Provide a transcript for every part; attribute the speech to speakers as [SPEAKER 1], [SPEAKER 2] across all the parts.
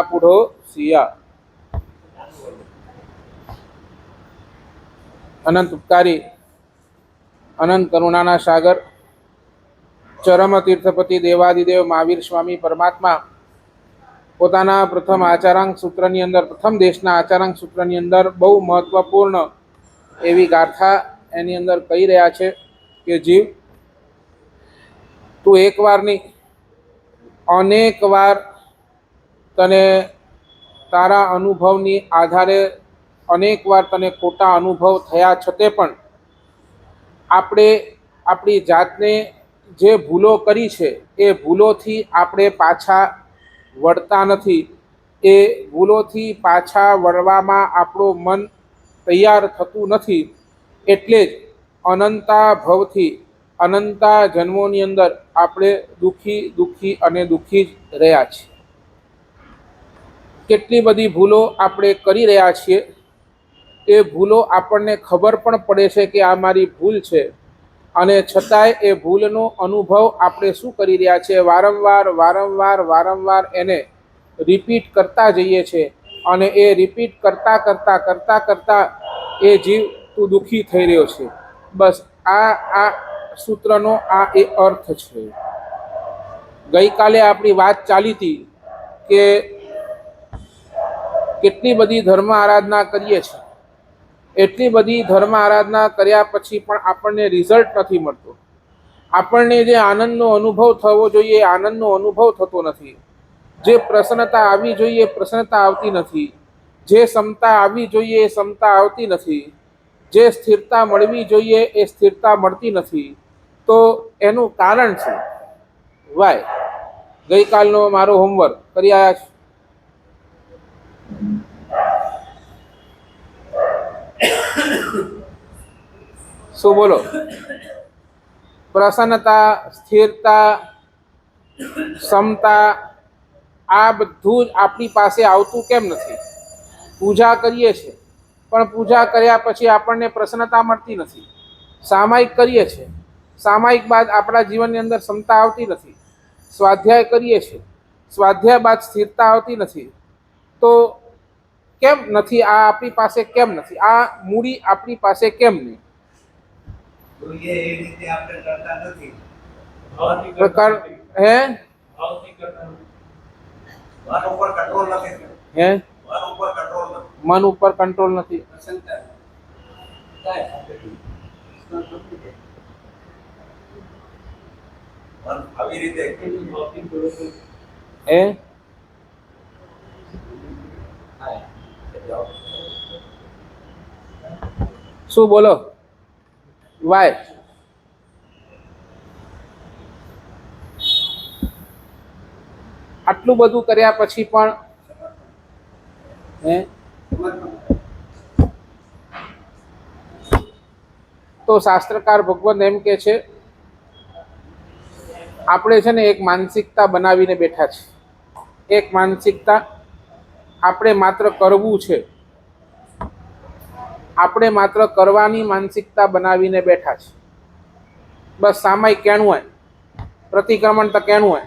[SPEAKER 1] પૂઢો સિયા અનંત ઉપકારી અનંત કરુણાના સાગર ચરમ તીર્થપતિ દેવાદિદેવ મહાવીર સ્વામી પરમાત્મા પોતાના પ્રથમ આચારાંક સૂત્રની અંદર પ્રથમ દેશના આચારાંક સૂત્રની અંદર બહુ મહત્વપૂર્ણ એવી ગાથા એની અંદર કહી રહ્યા છે કે જીવ તું એકવાર નહીં અનેક વાર તને તારા અનુભવની આધારે અનેક વાર તને ખોટા અનુભવ થયા છતાં પણ આપણે આપણી જાતને જે ભૂલો કરી છે એ ભૂલોથી આપણે પાછા વળતા નથી. એ ભૂલોથી પાછા વળવામાં આપણું મન તૈયાર થતું નથી. એટલે જ અનંતા ભવથી અનંતા જન્મોની અંદર આપણે દુઃખી અને દુઃખી જ રહ્યા છીએ. કેટલી બધી ભૂલો આપણે કરી રહ્યા છીએ. એ ભૂલો આપણને ખબર પણ પડે છે કે આ મારી ભૂલ છે, અને છતાંય એ ભૂલનો અનુભવ આપણે શું કરી રહ્યા છીએ? વારંવાર એને રિપીટ કરતા જઈએ છીએ. અને એ રિપીટ કરતા એ જીવ તું દુઃખી થઈ રહ્યો છે. બસ આ સૂત્રનો આ એ અર્થ છે. ગઈકાલે આપણી વાત ચાલી હતી કે કેટલી બધી ધર્મ આરાધના કરીએ છીએ, એટલી બધી ધર્મ આરાધના કર્યા પછી પણ આપણને રિઝલ્ટ નથી મળતો. આપણને જે આનંદનો અનુભવ થવો જોઈએ એ આનંદનો અનુભવ થતો નથી. જે પ્રસન્નતા આવવી જોઈએ એ પ્રસન્નતા આવતી નથી. જે સમતા આવવી જોઈએ એ સમતા આવતી નથી. જે સ્થિરતા મળવી જોઈએ એ સ્થિરતા મળતી નથી. તો એનું કારણ છે વાય. ગઈકાલનો મારો હોમવર્ક કરી આવ્યા છે? શું બોલો? પ્રસન્નતા, સ્થિરતા, સમતા આ બધું જ આપણી પાસે આવતું કેમ નથી? પૂજા કરીએ છીએ પણ પૂજા કર્યા પછી આપણને પ્રસન્નતા મળતી નથી. સામાયિક કરીએ છીએ, સામાયિક બાદ આપણા જીવનની અંદર સમતા આવતી નથી. સ્વાધ્યાય કરીએ છીએ, સ્વાધ્યાય બાદ સ્થિરતા આવતી નથી. તો કેમ નથી? આ આપણી પાસે કેમ નથી? આ મૂડી આપણી પાસે કેમ નહીં? પ્રકાર હે મન ઉપર કંટ્રોલ નથી. શું બોલો? વાય આટલું બધું કર્યા પછી પણ તો શાસ્ત્રકાર ભગવાન એમ કે છે આપણે છે ને એક માનસિકતા બનાવીને બેઠા છે. એક માનસિકતા આપણે માત્ર કરવું છે, આપણે માત્ર કરવાની માનસિકતા બનાવીને બેઠા છે. બસ સામાયિક કહેણું હોય, પ્રતિક્રમણ તો કહેણું હોય,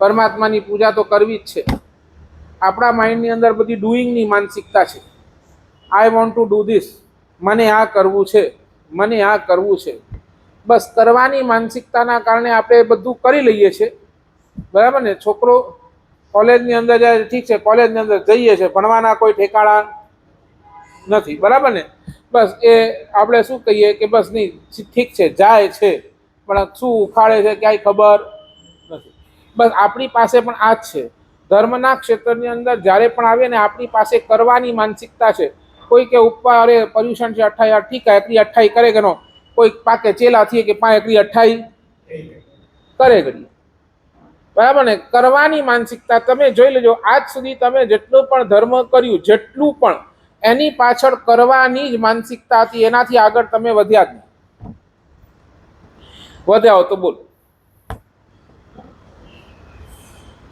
[SPEAKER 1] પરમાત્માની પૂજા તો કરવી જ છે. આપણા માઇન્ડની અંદર બધી ડુઈંગની માનસિકતા છે. I want to do this, મને આ કરવું છે, મને આ કરવું છે. બસ કરવાની માનસિકતાના કારણે આપણે બધું કરી લઈએ છીએ. બરાબર ને? છોકરો કોલેજની અંદર જાય, ઠીક છે, કોલેજની અંદર જઈએ છે, ભણવાના કોઈ ઠેકાણા નથી. બરાબર ને? બસ એ આપણે શું કહીએ કે બસ નહીં, ઠીક છે, જાય છે, પણ શું ઉખાડે છે ક્યાંય ખબર નથી. બસ આપણી પાસે પણ આ જ છે. ધર્મના ક્ષેત્રની અંદર જ્યારે પણ આવે ને આપણી પાસે કરવાની માનસિકતા છે. કોઈ કે ઉપર અરે પર્યુષણ છે 28 ઠીક है एकरी 28 करे કે નો, કોઈ પાકે ચેલા થઈએ કે 5 એકરી 28 કરે ઘડી. બરાબર ને? કરવાની માનસિકતા તમે જોઈ લેજો. આજ સુધી તમે જેટલું પણ ધર્મ કર્યું, જેટલું પણ એની પાછળ કરવાની જ માનસિકતા હતી. એનાથી આગળ તમે વધ્યા જ નહીં. વધ્યા હો તો બોલ.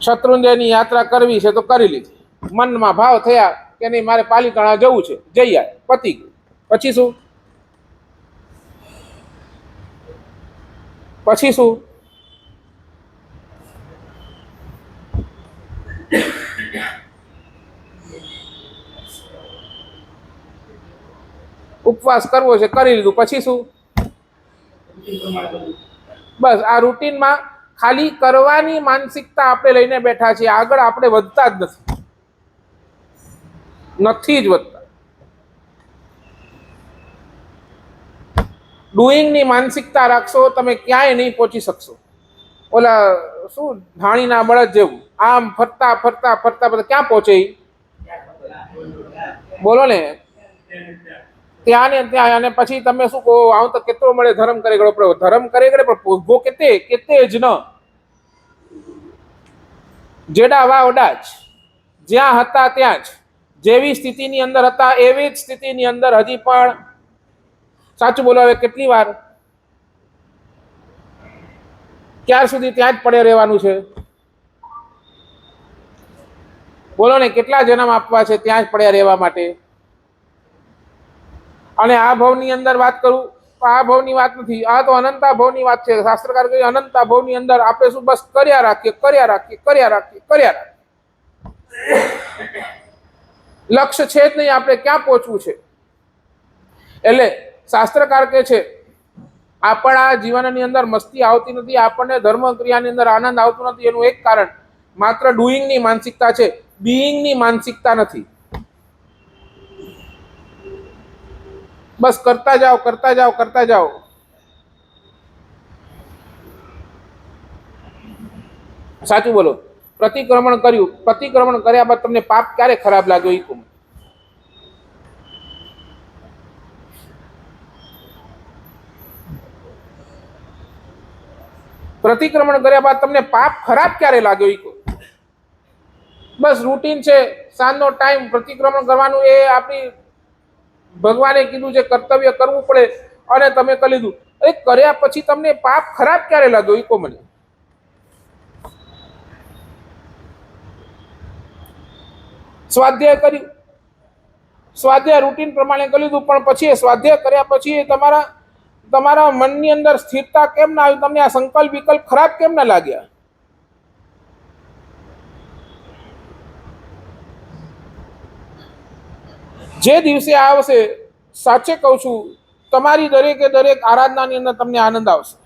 [SPEAKER 1] શત્રુંજયની યાત્રા કરવી છે તો કરી લીધી. મનમાં ભાવ થયા કે નહીં મારે પાલીતાણા જવું છે, જઈ આય, પતી ગયું. પછી શું? પછી શું? ઉપવાસ કરવો છે, કરી લીધું, પછી શું? બસ આ રૂટીનમાં ખાલી કરવાની માનસિકતા આપણે લઈને બેઠા છીએ, આગળ આપણે વધતા જ નથી જ વધતા. ડુઈંગની માનસિકતા રાખશો તમે ક્યાંય નહીં પહોંચી શકશો. ઓલા શું ધાણીના બળદ જેવું આમ ફરતા ફરતા ફરતા ફરતા ક્યાં પહોંચે? બોલો ને, ત્યાં ને ત્યાં. અને પછી તમે શું કહો, આવું તો કેટલો મળે ધર્મ કરે ગયો, ધર્મ કરે ગયે પણ ભોગવો કેતે જ ન. જેડા વા ઓડા જ, જ્યાં હતા ત્યાં જ, જેવી સ્થિતિની અંદર હતા એવી જ સ્થિતિની અંદર હજી પણ. સાચું બોલો, હવે કેટલી વાર, ક્યાર સુધી ત્યાં જ પડે રહેવાનું છે? બોલો ને, કેટલા જન્મ આપવા છે ત્યાં જ પડ્યા રહેવા માટે? અને આ ભવની અંદર વાત કરું તો આ ભવની વાત નથી, આ તો અનંતા ભવની વાત છે. શાસ્ત્રકાર કહે અનંતા ભવની અંદર આપણે શું બસ કર્યા રાખીએ, કર્યા રાખીએ, કર્યા રાખીએ, કર્યા રાખીએ. લક્ષ્ય છે જ નહીં આપણે ક્યાં પહોંચવું છે. એટલે શાસ્ત્રકાર કહે છે આપણા જીવનની અંદર મસ્તી આવતી નથી, આપણને ધર્મ ક્રિયાની અંદર આનંદ આવતો નથી. એનું એક કારણ માત્ર ડુઈંગની માનસિકતા છે, બીઈંગની માનસિકતા નથી. બસ કરતા જાઓ, કરતા જાઓ, કરતા જાઓ. સાચું બોલો, પ્રતિક્રમણ કર્યું, પ્રતિક્રમણ કર્યા બાદ તમને પાપ ક્યારે ખરાબ લાગ્યો? એ કહું. પ્રતિક્રમણ કર્યા બાદ તમને પાપ ખરાબ ક્યારે લાગ્યો? એ કહું. બસ રૂટીન છે, સાંજનો ટાઈમ પ્રતિક્રમણ કરવાનું, એ આપણી ભગવાને કીધું છે કર્તવ્ય કરવું પડે અને તમે કરી લીધું. અરે કર્યા પછી તમને પાપ ખરાબ ક્યારે લાગ્યો? એ કહો મને. સ્વાધ્યાય કર્યું, સ્વાધ્યાય રૂટીન પ્રમાણે કરી લીધું, પણ પછી સ્વાધ્યાય કર્યા પછી તમારા મનની અંદર સ્થિરતા કેમ ના આવી? તમને આ સંકલ્પ વિકલ્પ ખરાબ કેમ ના લાગ્યા? જે દિવસે આવશે, સાચે કહું છું, તમારી દરેકે દરેક આરાધનાની અંદર તમને આનંદ આવશે.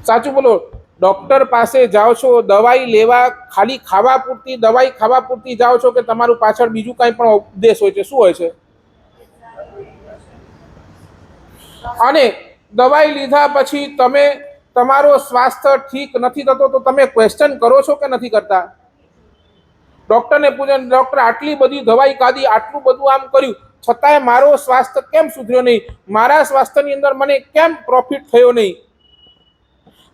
[SPEAKER 1] સાચું બોલો, ડોક્ટર પાસે જાઓ છો દવાઈ લેવા, ખાલી ખાવા પૂરતી દવાઈ ખાવા પૂરતી જાઓ છો કે તમારું પાછળ બીજું કાંઈ પણ ઉપદેશ હોય છે? શું હોય છે? અને દવાઈ લીધા પછી તમે તમારો સ્વાસ્થ્ય ઠીક નથી થતો તો તમે ક્વેશ્ચન કરો છો કે નથી કરતા? ડોક્ટરને પૂછે, ડોક્ટર આટલી બધી દવાઈ ખાધી, આટલું બધું આમ કર્યું, છતાંય મારો સ્વાસ્થ્ય કેમ સુધર્યો નહીં? મારા સ્વાસ્થ્યની અંદર મને કેમ પ્રોફિટ થયો નહીં?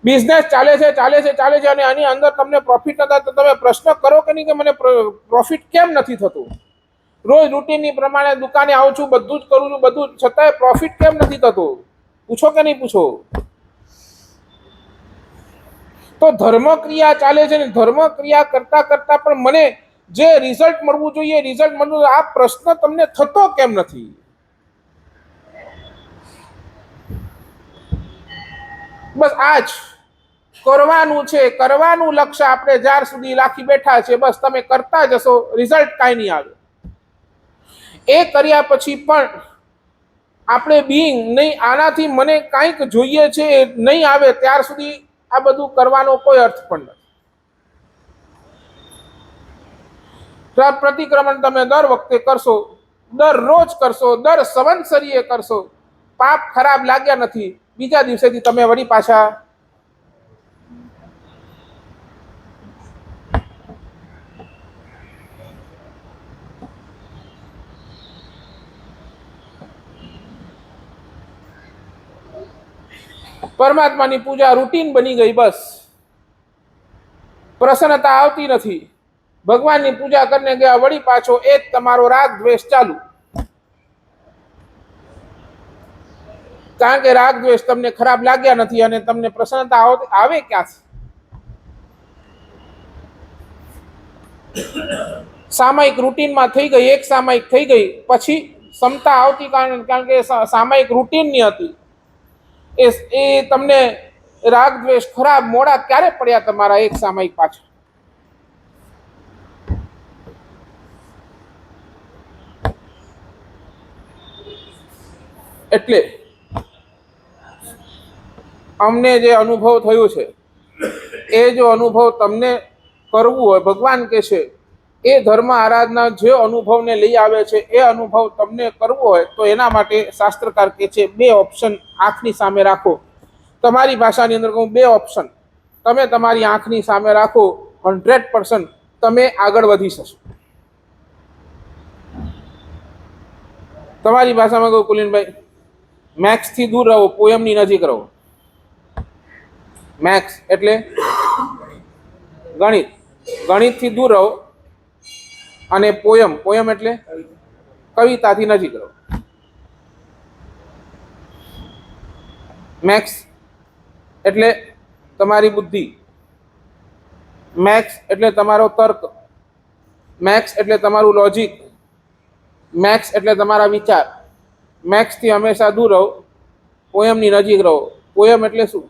[SPEAKER 1] બિઝનેસ ચાલે છે, ચાલે છે, ચાલે છે, અને આની અંદર તમને પ્રોફિટ નતા, તો તમે પ્રશ્ન કરો કે નહીં કે મને પ્રોફિટ કેમ નથી થતું? રોજ રૂટીનની પ્રમાણે દુકાને આવું છું, બધું જ કરું છું, બધું, છતાંય પ્રોફિટ કેમ નથી થતું? પૂછો કે નહીં પૂછો? તો ધર્મ ક્રિયા ચાલે છે ને, ધર્મ ક્રિયા કરતા કરતા પણ મને જે રિઝલ્ટ મળવું જોઈએ રિઝલ્ટ મળવું, આ પ્રશ્ન તમને થતો કેમ નથી? બસ આ જ કરવાનું છે, કરવાનું લક્ષ્ય આપણે જ્યાર સુધી રાખી બેઠા છે, બસ તમે કરતા જશો, રિઝલ્ટ કાંઈ નહીં આવે. એ કર્યા પછી પણ આપણે બીઈંગ નહીં, આનાથી મને કાંઈક જોઈએ છે નહીં આવે ત્યાર સુધી આ બધું કરવાનો કોઈ અર્થ પણ નથી. પ્રતિક્રમણ તમે દર વખતે કરશો, દરરોજ કરશો, દર સંવત્સરીએ કરશો, પાપ ખરાબ લાગ્યા નથી, બીજા દિવસેથી તમે વળી પાછા પરમાત્માની પૂજા રૂટીન બની ગઈ. બસ પ્રસન્નતા આવતી નથી, ભગવાનની પૂજા કરીને ગયા, વળી પાછો એ જ તમારો રાગ દ્વેષ ચાલુ. કારણ કે રાગ દ્વેષ તમને ખરાબ લાગ્યા નથી અને તમને પ્રસન્નતા આવે ક્યાંથી? સામાયિક રૂટીનમાં થઈ ગઈ, એક સામાયિક થઈ ગઈ, પછી ક્ષમતા આવતી, કારણ કે સામાયિક રૂટીનની હતી. એ તમને રાગ દ્વેષ ખરાબ મોડા ક્યારે પડ્યા તમારા એક સામાયિક પાછળ? એટલે અમને જે અનુભવ થયો છે એ જો અનુભવ તમને કરવું હોય, ભગવાન કે છે એ ધર્મ આરાધના જે અનુભવને લઈ આવે છે એ અનુભવ તમને કરવો હોય તો એના માટે શાસ્ત્રકાર કે છે બે ઓપ્શન આંખની સામે રાખો. તમારી ભાષાની અંદર કહું, બે ઓપ્શન તમે તમારી આંખની સામે રાખો, 100% તમે આગળ વધી શકશો. તમારી ભાષામાં કહું કુલીનભાઈ, મેક્સથી દૂર રહો, પોયમની નજીક રહો. મેક્સ એટલે ગણિત, ગણિતથી દૂર રહો, અને પોયમ એટલે કવિતાથી નજીક રહો. મેક્સ એટલે તમારી બુદ્ધિ, મેક્સ એટલે તમારો તર્ક, મેક્સ એટલે તમારું લોજિક, મેક્સ એટલે તમારા વિચાર. મેક્સથી હંમેશા દૂર રહો, પોયમની નજીક રહો. પોયમ એટલે શું?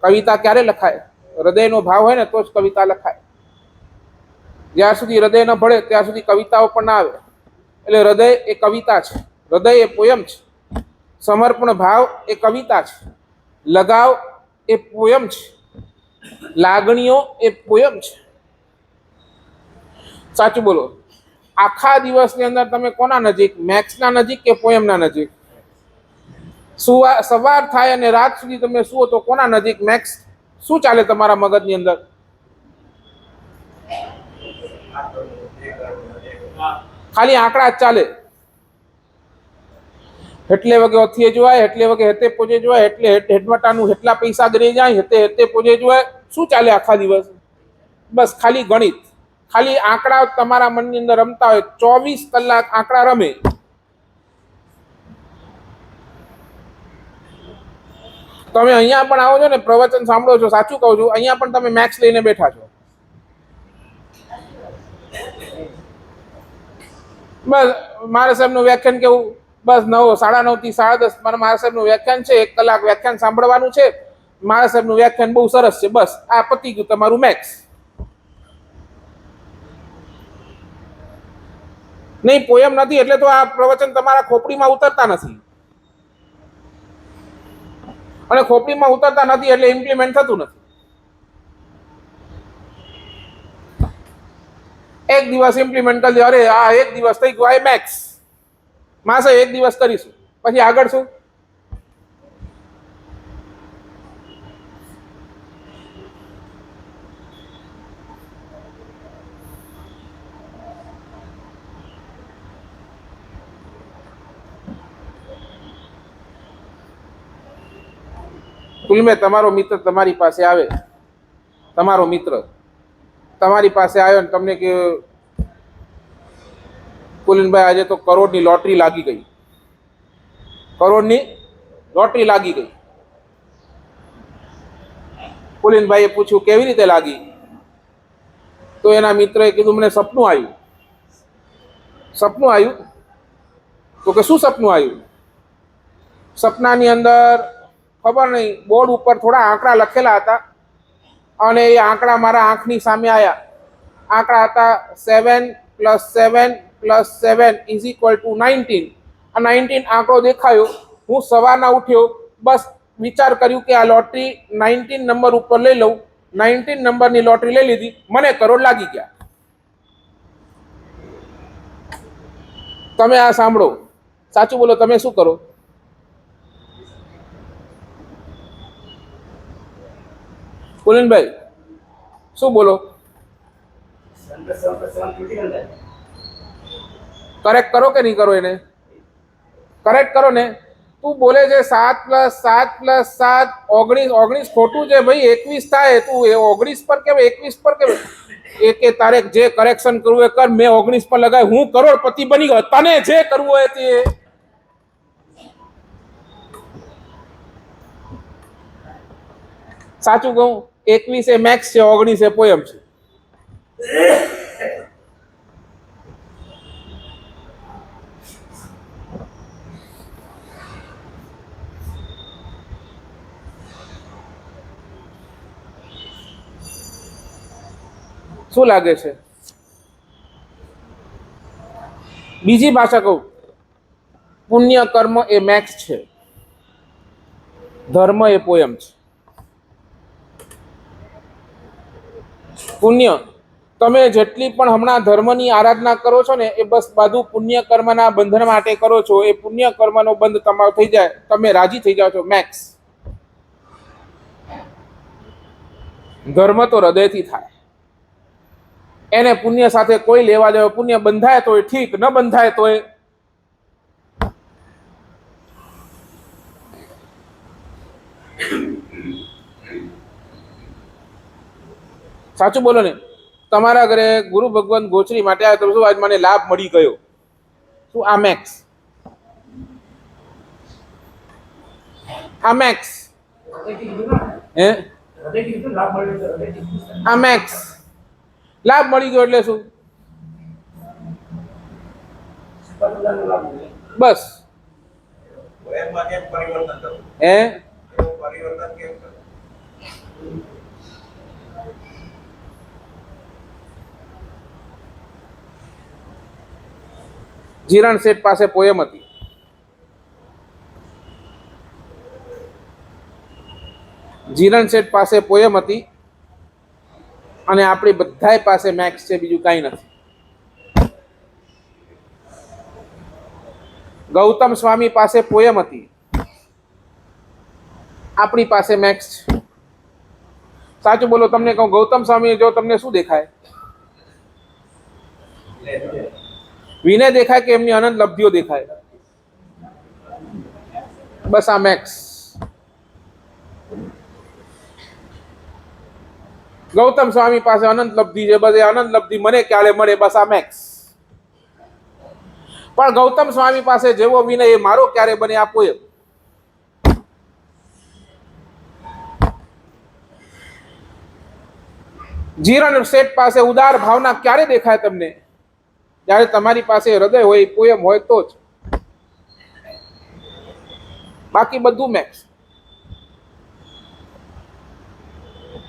[SPEAKER 1] કવિતા ક્યારે લખાય? હૃદયનો ભાવ હોય ને તો જ કવિતા લખાય. જ્યાં સુધી હૃદય ન ભળે ત્યાં સુધી કવિતાઓ પણ ના આવે. એટલે હૃદય એ કવિતા છે, હૃદય એ પોયમ છે, સમર્પણ ભાવ એ કવિતા છે, લગાવ એ પોયમ છે, લાગણીઓ એ પોયમ છે. સાચું બોલો, આખા દિવસની અંદર તમે કોના નજીક, મેક્સના નજીક કે પોયમના નજીક? સવાર થાય અને રાત સુધી તમે સુવો તો કોના નજીક? મેક્સ. શું ચાલે તમારા મગજની અંદર? ખાલી આંકડા જ ચાલે. એટલે વગે ઓથીએ જોવાય, એટલે વગે હેતે પોજે જોવાય, એટલે હેઠવટાનું હેટલા પૈસા ગરી જાય, હેતે પોજે જોવાય. શું ચાલે આખા દિવસ? બસ ખાલી ગણિત, ખાલી આંકડા તમારા મનની અંદર રમતા હોય. 24 કલાક આંકડા રમે. તમે અહીંયા પણ આવો છો ને, પ્રવચન સાંભળો છો, સાચું કહું છું, અહીંયા પણ તમે મેક્સ લઈને બેઠા છો. બસ મારા સાહેબનું વ્યાખ્યાન કેવું? બસ 9:30 થી 10:30 મારા સાહેબનું વ્યાખ્યાન છે, 1 કલાક વ્યાખ્યાન સાંભળવાનું છે. મારા સાહેબનું વ્યાખ્યાન બહુ સરસ છે, બસ આ પતી ગયું તમારું મેક્સ. નહીં, પોયમ નથી એટલે તો આ પ્રવચન તમારા ખોપડીમાં ઉતરતા નથી, અને ખોપડીમાં ઉતરતા નથી એટલે ઇમ્પ્લિમેન્ટ થતું નથી. એક દિવસ ઇમ્પ્લિમેન્ટ કરી દે, અરે આ એક દિવસ થઈ ગયો, આ મેક્સ માસે 1 દિવસ કરીશું, પછી આગળ શું? કુલમે તમારો મિત્ર તમારી પાસે આવે, તમારો મિત્ર તમારી પાસે આવ્યો ને તમને કે કુલીનભાઈ આજે તો કરોડની લોટરી લાગી ગઈ, કરોડની લોટરી લાગી ગઈ. કુલીનભાઈએ પૂછ્યું કેવી રીતે લાગી? તો એના મિત્રએ કીધું મને સપનું આવ્યું. સપનું આવ્યું? તો કે શું સપનું આવ્યું? સપનાની અંદર ખબર નહીં, બોર્ડ ઉપર થોડા આંકડા લખેલા હતા અને એ આંકડા મારા આંખની સામે આવ્યા. આંકડા હતા 7 + 7 + 7 = 19. આ 19 આંકડો દેખાયો. હું સવારના ઉઠ્યો, બસ વિચાર કર્યું કે આ લોટરી 19 નંબર ઉપર લઈ લઉં. 19 નંબરની લોટરી લઈ લીધી, મને કરોડ લાગી ગયા. તમે આ સાંભળો, સાચું બોલો, તમે શું કરો? કુલીનભાઈ શું બોલો? કરેક્ટ કરો કે નહીં કરો? એને કરેક્ટ કરો ને. તું બોલે છે 7 + 7 + 7 19. 19 ખોટું છે ભાઈ, 21 થાય. તું એ 19 પર કેમ 21 પર કેમ? કે તારે જે કરેક્શન કરવું એ કર. મેં 19 પર લગાવી, હું કરોડપતિ બની ગયો. તને જે કરવું હોય તે. સાચું કહું, 21 એ મેક્સ છે, 19 એ પોયમ છે. શું લાગે છે? બીજી ભાષા કહું, પુણ્ય કર્મ એ મેક્સ છે. ધર્મ એ પોયમ છે. પુણ્ય, તમે જેટલી પણ હમણાં ધર્મની આરાધના કરો છો ને, એ બસ બધું પુણ્ય કર્મના બંધન માટે કરો છો. એ પુણ્ય કર્મનો બંધ તમારો થઈ જાય, તમે રાજી થઈ જાઓ છો, મેક્સ. ધર્મ તો હૃદયથી થાય, એને પુણ્ય સાથે કોઈ લેવા દેવા. પુણ્ય બંધાય તો એ ઠીક, ન બંધાય તો એ સાચું બોલો ને. તમારા ઘરે ગુરુ ભગવાન ગોચરી માટે આવે તો શું આજ મને લાભ મળી ગયો, શું આ મેક્સ? આ મેક્સ હે? આ મેક્સ લાભ મળી ગયો એટલે શું? બસ હે? જીરણ શેઠ પાસે પોયમ હતી. જીરણ શેઠ પાસે પોયમ હતી અને આપણી બધાય પાસે મેક્સ છે, બીજું કાંઈ નથી. ગૌતમ સ્વામી પાસે પોયમ હતી, આપણી પાસે મેક્સ છે. સાચું બોલો. તમને કહું, ગૌતમ સ્વામી જો તમને શું દેખાય? વિનય દેખાય કે એમની અનંત લબ્ધિઓ દેખાય? બસ આ મેક્સ. ગૌતમ સ્વામી પાસે અનંત લબ્ધિ છે, બસ એ અનંત લબ્ધિ મને ક્યારે મળે, બસ આ મેક્સ. પણ ગૌતમ સ્વામી પાસે જેવો વિનય એ મારો ક્યારે બને, આ પોયમ. જીરણ શેઠ પાસે ઉદાર ભાવના ક્યારે દેખાય તમને? જ્યારે તમારી પાસે હૃદય હોય, પોયમ હોય તો જ. બાકી બધું મેક્સ.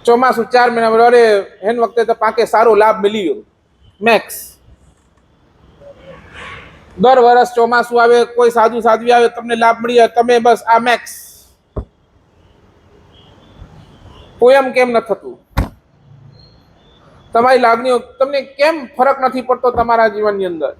[SPEAKER 1] ચોમાસું 4 મહિના, અરે એન વખતે તો પાકે સારો લાભ મળી ગયો, મેક્સ. દર વર્ષ ચોમાસું આવે, કોઈ સાધુ સાધ્વી આવે, તમને લાભ મળી જાય, તમે બસ આ મેક્સ. પોયમ કેમ ન થતું? તમારી લાગણીઓ, તમને કેમ ફરક નથી પડતો તમારા જીવનની અંદર?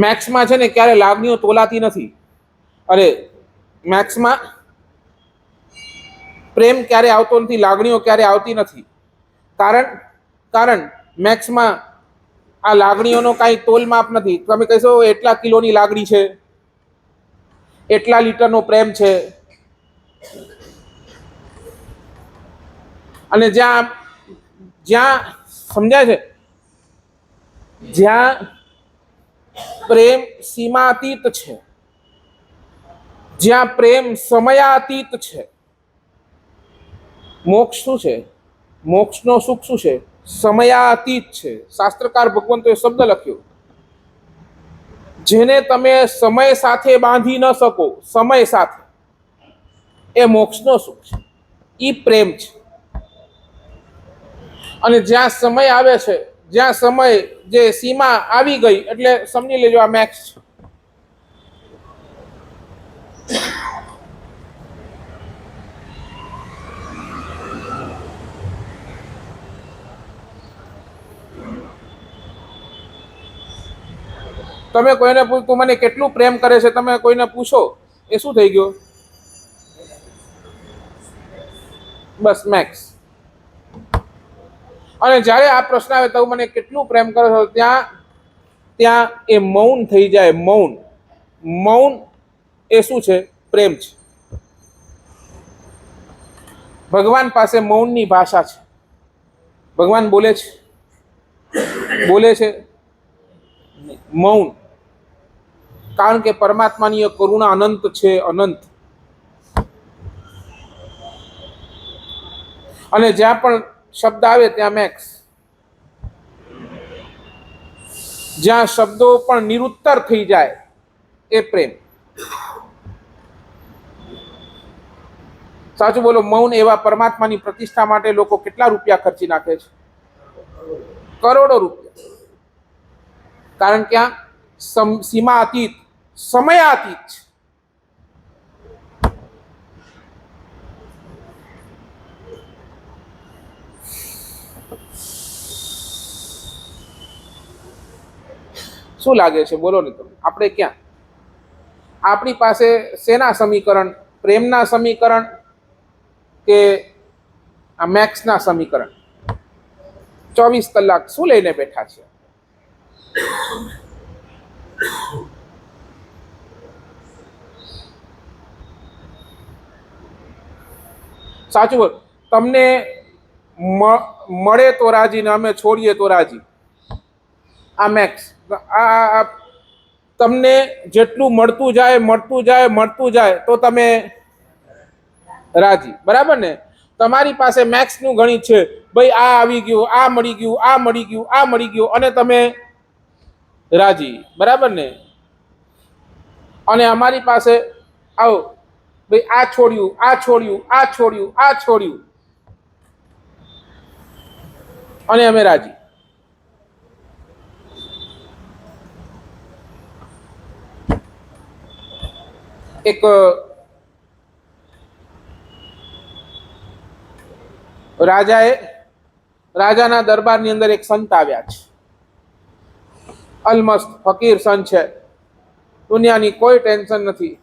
[SPEAKER 1] મેક્સમાં છે ને ક્યારે લાગણીઓ તોલાતી નથી. અરે મેક્સમાં પ્રેમ ક્યારે આવતો નથી, લાગણીઓ ક્યારે આવતી નથી. કારણ મેક્સમાં આ લાગણીઓનો કાંઈ તોલમાપ નથી. તમે કહેશો એટલા કિલોની લાગણી છે, એટલા લીટરનો પ્રેમ છે, અને જ્યાં જ્યાં સમજાય છે, જ્યાં પ્રેમ સીમાતીત છે, જ્યાં પ્રેમ સમયાતીત છે. મોક્ષ શું છે? મોક્ષનો સુખ શું છે? સમયાતીત છે. શાસ્ત્રકાર ભગવંતોએ શબ્દ લખ્યો, જેને તમે સમય સાથે બાંધી ન શકો, સમય સાથે, એ મોક્ષનો સુખ છે, એ પ્રેમ છે. અને જ્યાં સમય આવે છે, જ્યાં સમય જે સીમા આવી ગઈ, એટલે સમજી લેજો આ મેક્સ છે. તમે કોઈને તું મને કેટલું પ્રેમ કરે છે, તમે કોઈને પૂછો, એ શું થઈ ગયો? બસ મેક્સ. અને જ્યારે આ પ્રશ્ન આવે તો મને કેટલું પ્રેમ કરો છો, ત્યાં એ મૌન થઈ જાય. મૌન એ શું છે? પ્રેમ છે. ભગવાન પાસે મૌનની ભાષા છે. ભગવાન બોલે છે મૌન. કારણ કે પરમાત્માની કરુણા અનંત છે, અનંત. અને જ્યાં પણ શબ્દ આવે ત્યાં મેક્સ. જ્યાં શબ્દો પણ નિરુત્તર થઈ જાય, એ પ્રેમ. સાચું બોલો. મૌન એવા પરમાત્માની પ્રતિષ્ઠા માટે લોકો કેટલા રૂપિયા ખર્ચી નાખે છે? કરોડો રૂપિયા. કારણ કે આ સીમા અતીત, સમય અતીત છે. શું લાગે છે બોલો ને તમે? આપણે ક્યાં? આપણી પાસે શેના સમીકરણ? પ્રેમના સમીકરણ કે આ મેક્સના સમીકરણ? 24 કલાક શું લઈને બેઠા છે? સાચું બોલ. તમને મળે તો રાજી ને અમે છોડીએ તો રાજી. આ મેક્સ. આ તમને જેટલું મળતું જાય તો તમે રાજી. બરાબર ને? તમારી પાસે મેક્સ નું ગણિત છે, ભાઈ આ આવી ગયું, આ મળી ગયું, આ મળી ગયું, આ મળી ગયું, અને તમે રાજી. બરાબર ને? અને અમારી પાસે આવો ભાઈ આ છોડ્યું, આ છોડ્યું, આ છોડ્યું, આ છોડ્યું, અને અમે રાજી. એક રાજાના દરબારની અંદર એક સંત આવ્યા છે. અલમસ્ત ફકીર સંત છે, દુનિયાની કોઈ ટેન્શન નથી.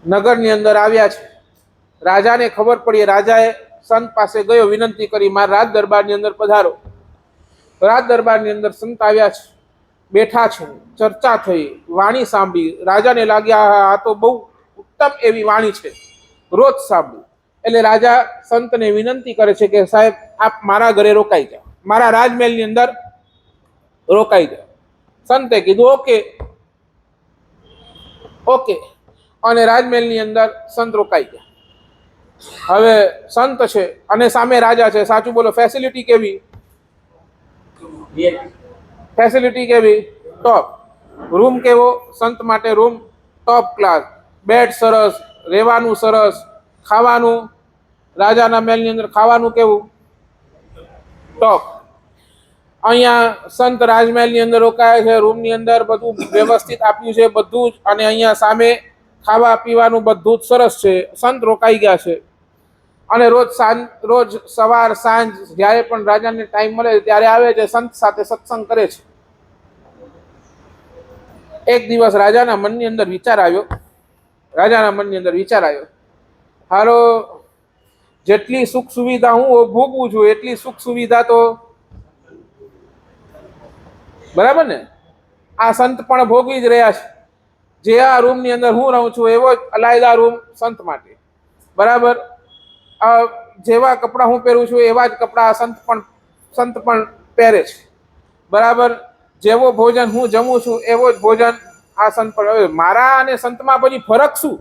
[SPEAKER 1] નગરની અંદર આવ્યા છે. રાજાને ખબર પડી. રાજાએ સંત પાસે ગયો, વિનંતી કરી, મારા રાજ દરબારની અંદર પધારો. રાજ દરબારની અંદર સંત આવ્યા છે, બેઠા છે, ચર્ચા થઈ, વાણી સાંભળી. રાજાને લાગ્યા આ તો બહુ ઉત્તમ એવી વાણી છે, રોજ સાંભળ્યું. એટલે રાજા સંતને વિનંતી કરે છે કે સાહેબ આપ મારા ઘરે રોકાઈ જાઓ, મારા રાજમહેલની અંદર રોકાઈ જાઓ. સંતે કીધું ઓકે ઓકે, અને રાજમહેલની અંદર સંત રોકાઈ ગયા. હવે સંત છે અને સામે રાજા છે. સાચું બોલો. ફેસિલિટી કેવી? ફેસિલિટી કેવી? ટોપ. રૂમ કેવો? સંત માટે રૂમ ટોપ ક્લાસ. બેડ સરસ, રહેવાનું સરસ, ખાવાનું રાજાના મહેલની અંદર ખાવાનું કેવું? ટોપ. અહીંયા સંત રાજમહેલની અંદર રોકાય છે, રૂમની અંદર બધું વ્યવસ્થિત આપ્યું છે બધું જ, અને અહીંયા સામે ખાવા પીવાનું બધું જ સરસ છે. સંત રોકાઈ ગયા છે અને રોજ સવાર સાંજ જ્યારે પણ રાજાને ટાઈમ મળે ત્યારે આવે છે, સંત સાથે સત્સંગ કરે છે. એક દિવસ રાજાના મનની અંદર વિચાર આવ્યો, હાલો જેટલી સુખ સુવિધા હું ભોગવું છું એટલી સુખ સુવિધા તો બરાબર ને આ સંત પણ ભોગવી જ રહ્યા છે. જે આ રૂમની અંદર હું રહું છું એવો જ અલાયદા રૂમ સંત માટે. બરાબર? જેવા કપડાં હું પહેરું છું એવા જ કપડાં સંત પણ પહેરે છે. બરાબર? જેવો ભોજન હું જમું છું એવો જ ભોજન આ સંત પણ. મારા અને સંતમાં પછી ફરક શું?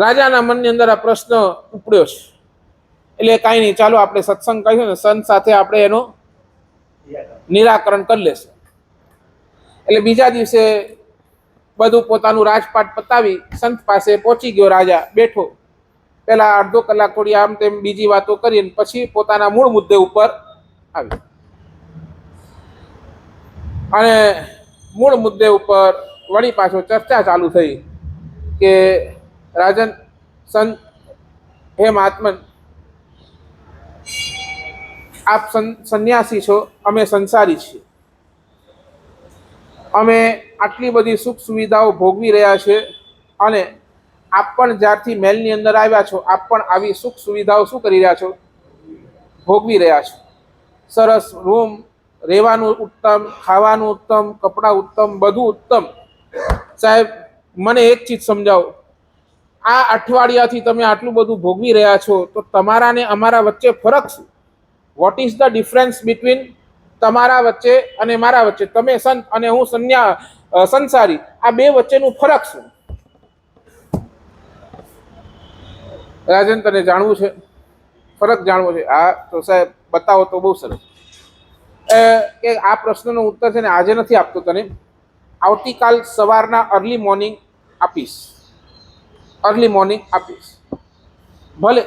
[SPEAKER 1] રાજાના મનની અંદર આ પ્રશ્ન ઉપડ્યો છે. એટલે કાંઈ નહીં, ચાલો આપણે સત્સંગ કરીશું ને સંત સાથે આપણે એનું નિરાકરણ કરી લેશું. એટલે બીજા દિવસે બધું પોતાનું રાજપાટ પતાવી સંત પાસે પહોંચી ગયો. રાજા બેઠો, પેલા અડધો કલાક થોડી આમ તેમ બીજી વાતો કરીને પછી પોતાના મૂળ મુદ્દે ઉપર આવ્યો. અને મૂળ મુદ્દે ઉપર વળી પાછો ચર્ચા ચાલુ થઈ કે રાજન સંત, હે મહાત્મન, આપ સંન્યાસી છો, અમે સંસારી છીએ. અમે આટલી બધી સુખ સુવિધાઓ ભોગવી રહ્યા છે અને આપ પણ જ્યારથી મહેલની અંદર આવ્યા છો આપ પણ આવી સુખ સુવિધાઓ શું કરી રહ્યા છો? ભોગવી રહ્યા છો. સરસ રૂમ, રહેવાનું ઉત્તમ, ખાવાનું ઉત્તમ, કપડાં ઉત્તમ, બધું ઉત્તમ. સાહેબ મને એક ચીજ સમજાવો, આ અઠવાડિયાથી તમે આટલું બધું ભોગવી રહ્યા છો તો તમારા ને અમારા વચ્ચે ફરક શું? What is the difference between તમારા વચ્ચે અને મારા વચ્ચે? તમે સંત અને હું સંસારી, આ બે વચ્ચેનું ફરક શું? રાજન તને જાણવું છે? ફરક જાણવો છે? હા તો સાહેબ બતાવો તો બહુ સરસ. કે આ પ્રશ્નનો ઉત્તર છે ને આજે નથી આપતો તને, આવતીકાલ સવારના અર્લી મોર્નિંગ આપીશ. અર્લી મોર્નિંગ આપીશ. ભલે.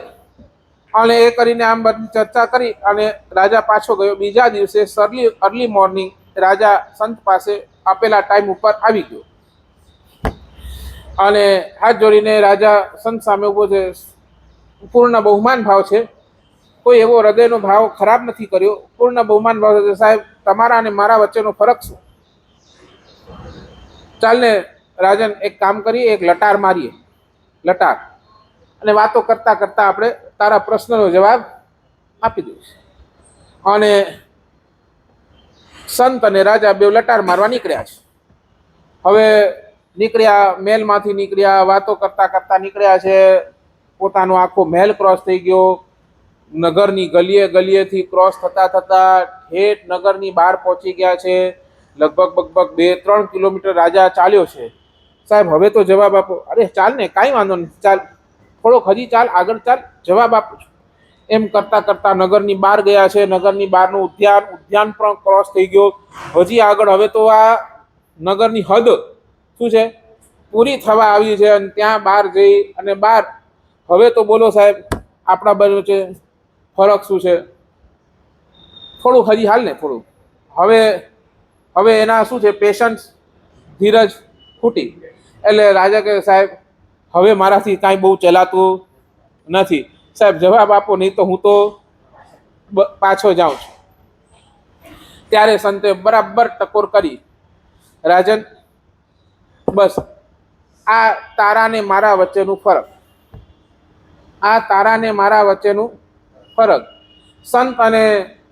[SPEAKER 1] અને એ કરીને આમ બધી ચર્ચા કરી અને રાજા પાછો ગયો. બીજા દિવસે અર્લી મોર્નિંગ રાજા સંત પાસે આપેલા ટાઈમ ઉપર આવી ગયો અને હાથ જોડીને રાજા સંત સામે ઉભો છે. પૂર્ણ બહુમાન ભાવ છે, કોઈ એવો હૃદયનો ભાવ ખરાબ નથી કર્યો. પૂર્ણ બહુમાન ભાવ છે. સાહેબ, તમારા અને મારા વચ્ચેનો ફરક શું? ચાલને રાજન, એક કામ કરીએ, એક લટાર મારીએ. લટાર અને વાતો કરતા કરતા આપણે તારા પ્રશ્નનો જવાબ આપી દઈશું. અને સંત અને રાજા બે લટાર મારવા નીકળ્યા છે. હવે નીકળ્યા, મહેલમાંથી નીકળ્યા, વાતો કરતા કરતા નીકળ્યા છે. પોતાનો આખો મહેલ ક્રોસ થઈ ગયો. નગરની ગલીએ ગલીએથી ક્રોસ થતા થતા ઠેઠ નગરની બહાર પહોંચી ગયા છે. લગભગ 2-3 કિલોમીટર રાજા ચાલ્યો છે. સાહેબ, હવે તો જવાબ આપો. અરે ચાલ ને, કાંઈ વાંધો નહીં, ચાલ, થોડોક હજી ચાલ, આગળ ચાલ, જવાબ આપું છું. એમ કરતા કરતા નગરની બહાર ગયા છે. નગરની બહારનું ઉદ્યાન પણ ક્રોસ થઈ ગયો. હજી આગળ, હવે તો આ નગરની હદ શું છે, પૂરી થવા આવી છે. અને ત્યાં બહાર જઈ અને બહાર, હવે તો બોલો સાહેબ, આપણા બંને વચ્ચે ફરક શું છે? થોડુંક હજી હાલ ને, થોડું. હવે એના શું છે, પેશન્સ, ધીરજ ખૂટી. એટલે રાજા કહે, સાહેબ, હવે મારાથી કાંઈ બહુ ચલાતું નથી. સાહેબ, જવાબ આપો, નહીં તો હું તો પાછો જાઉં છું. ત્યારે સંતે બરાબર ટકોર કરી. રાજન, બસ આ તારા ને મારા વચ્ચેનું ફરક, આ તારા ને મારા વચ્ચેનું ફરક, સંત અને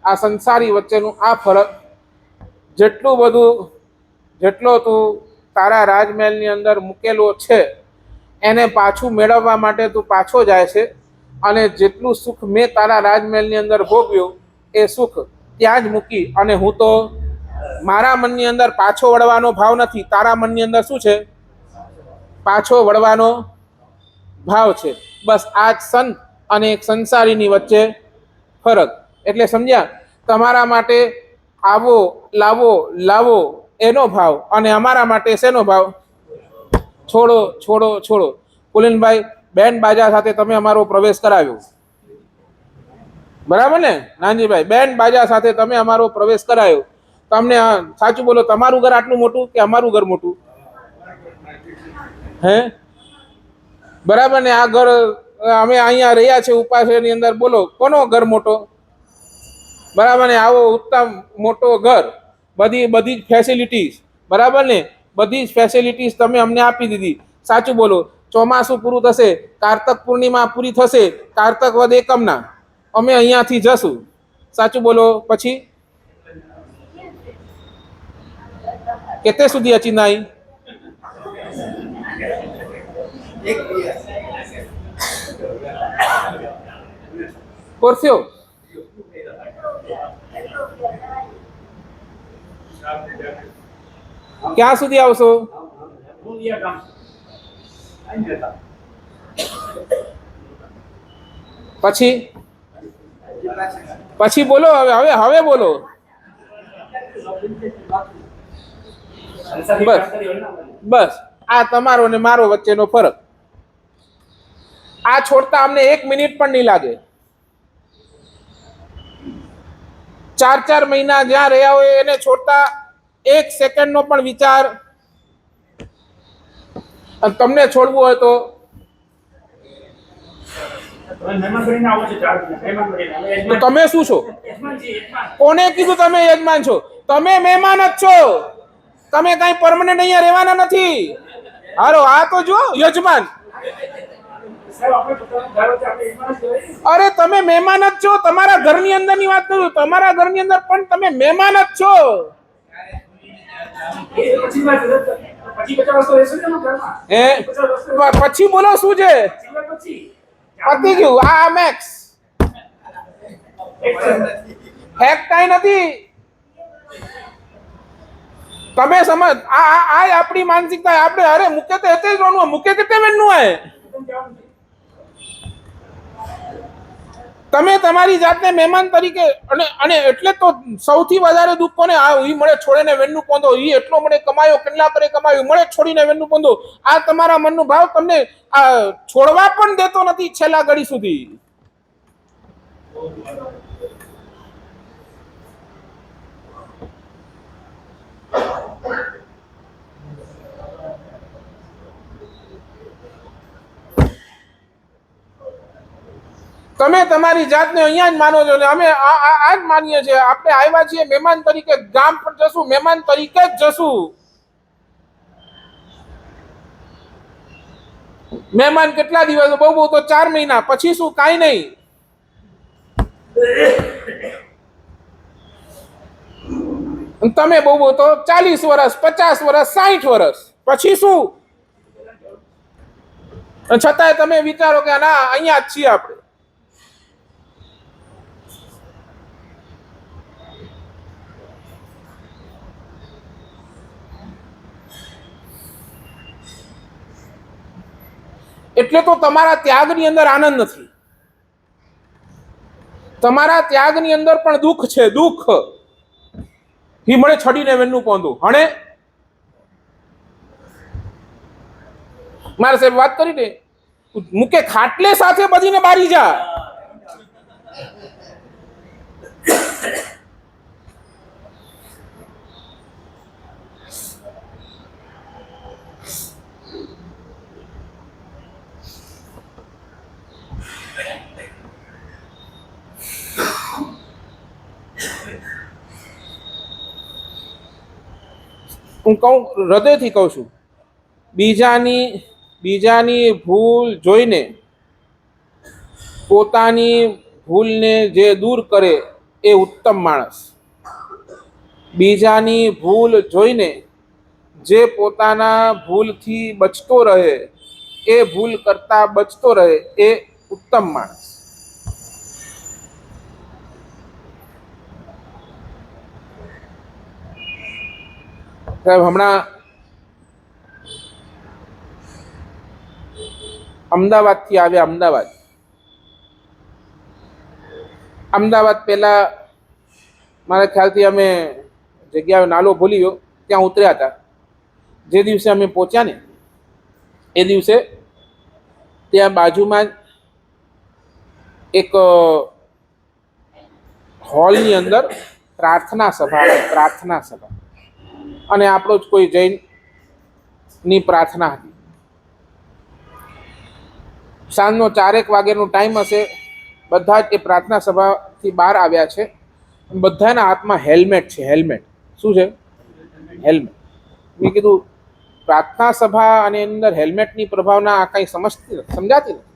[SPEAKER 1] આ સંસારી વચ્ચેનું આ ફરક, જેટલો તું તારા રાજમહેલની અંદર મૂકેલો છે એને પાછું મેળવવા માટે તું પાછો જાય છે. અને જેટલું સુખ મેં તારા રાજમહેલની અંદર ભોગવ્યું એ સુખ ત્યાં જ મૂકી અને હું તો મારા મનની અંદર પાછો વળવાનો ભાવ નથી. તારા મનની અંદર શું છે? પાછો વળવાનો ભાવ છે. બસ આ જ સંત અને એક સંસારીની વચ્ચે ફરક. એટલે સમજ્યા? તમારા માટે આવો લાવો એનો ભાવ અને અમારા માટે શેનો ભાવ? છોડો. પુલિનભાઈ, બેન્ડ બાજા સાથે તમે અમારો પ્રવેશ કરાવ્યો, બરાબર ને? નાનજીભાઈ, બેન્ડ બાજા સાથે તમે અમારો પ્રવેશ કરાયો. તમને સાચું બોલો, તમારું ઘર આટલું મોટું કે અમારું ઘર મોટું? હે, બરાબર ને? આ ઘર અમે અહીંયા રહ્યા છે ઉપાસની અંદર, બોલો કોનો ઘર મોટો? બરાબર ને? આવો ઉત્તમ મોટો ઘર, બધી જ ફેસિલિટીઝ, બરાબર ને? બધી જ ફેસિલિટીઝ તમે અમને આપી દીધી. સાચું બોલો, ચોમાસું પૂરું થશે, કારતક પૂર્ણિમા પૂરી થશે, કારતક વદ એકમના અમે અહીંયાથી જશું. સાચું બોલો. પછી કેતે સુધી અચી નાઈ? કોર્સ્યો ક્યાં સુધી આવશો? પછી બોલો, હવે બોલો. બસ આ તમારો ને મારો વચ્ચેનો ફરક. આ છોડતા અમને 1 મિનિટ પણ નહીં લાગે. 4 મહિના જ્યાં રહ્યા હોય એને છોડતા 1 સેકન્ડનો પણ વિચાર. તમને છોડવું હોય તો તમે શું છો? કોને કીધું તમે યજમાન છો? તમે મહેમાન જ છો. તમે કઈ પરમનન્ટ અહીંયા રહેવાના નથી. હારો, આ તો જો યજમાન. અરે તમે મહેમાન જ છો. તમારા ઘરની અંદરની વાત કરું, તમારા ઘરની અંદર પણ તમે મહેમાન જ છો. પછી બોલો શું છે? પતી ગયું. આ મેક્સ હેક કઈ નથી. તમે સમજ, આ આપણી માનસિકતા. આપણે અરે મૂકે તો એતે જ રોનું, મૂકે કેતે વેનનું હે. તમે તમારી જાતને મહેમાન તરીકે અને એટલે તો સૌથી વધારે દુઃખ કોને? આ ઈ મળે છોડીને વેનનું પોંધો, ઈ એટલો મળે કમાયો, કેટલા કરે કમાયું, મળે છોડીને વેનનું પોંધો. આ તમારા મનનો ભાવ તમને આ છોડવા પણ દેતો નથી છેલ્લા ઘડી સુધી. તમે તમારી જાતને અહીંયા જ માનો છો ને અમે આ જ માનીએ છીએ. આપણે આવ્યા છીએ મહેમાન તરીકે, ગામ પર જશું મહેમાન તરીકે જ જશું. મહેમાન કેટલા દિવસ? બહુ બહુ તો 4 મહિના, પછી શું? કાંઈ નહીં. તમે બહુ બહુ તો 40 વર્ષ, 50 વર્ષ, 60 વર્ષ, પછી શું? છતાંય તમે વિચારો કે ના અહીંયા જ છીએ આપણે. એટલે તો તમારા ત્યાગની અંદર આનંદ નથી, તમારા ત્યાગની અંદર પણ દુઃખ છે. દુઃખ ઈ મળે છડીને વેનનું પોંધું. હણે મારા સાહેબ વાત કરી ને, મુકે ખાટલે સાથે બધીને બારી જા. હું કહું, હૃદયથી કહું છું, બીજાની ભૂલ જોઈને પોતાની ભૂલને જે દૂર કરે એ ઉત્તમ માણસ. બીજાની ભૂલ જોઈને જે પોતાના ભૂલથી બચતો રહે, એ ભૂલ કરતા બચતો રહે, એ ઉત્તમ માણસ. સાહેબ હમણાં અમદાવાદથી આવ્યા. અમદાવાદ પહેલા મારા ખ્યાલથી અમે જગ્યાનો નાલો ભૂલી ગયો, ત્યાં ઉતર્યા હતા. જે દિવસે અમે પહોંચ્યા ને એ દિવસે ત્યાં બાજુમાં જ એક હોલની અંદર પ્રાર્થના સભા અને આપણો જ કોઈ જૈનની પ્રાર્થના હતી. સાંજનો 4 વાગ્યાનો ટાઈમ હશે. બધા જ એ પ્રાર્થના સભાથી બહાર આવ્યા છે. બધાના હાથમાં હેલ્મેટ છે. હેલ્મેટ શું છે? હેલ્મેટ. મેં કીધું પ્રાર્થના સભા અને અંદર હેલ્મેટની પ્રભાવના આ કંઈ સમજાતી નથી.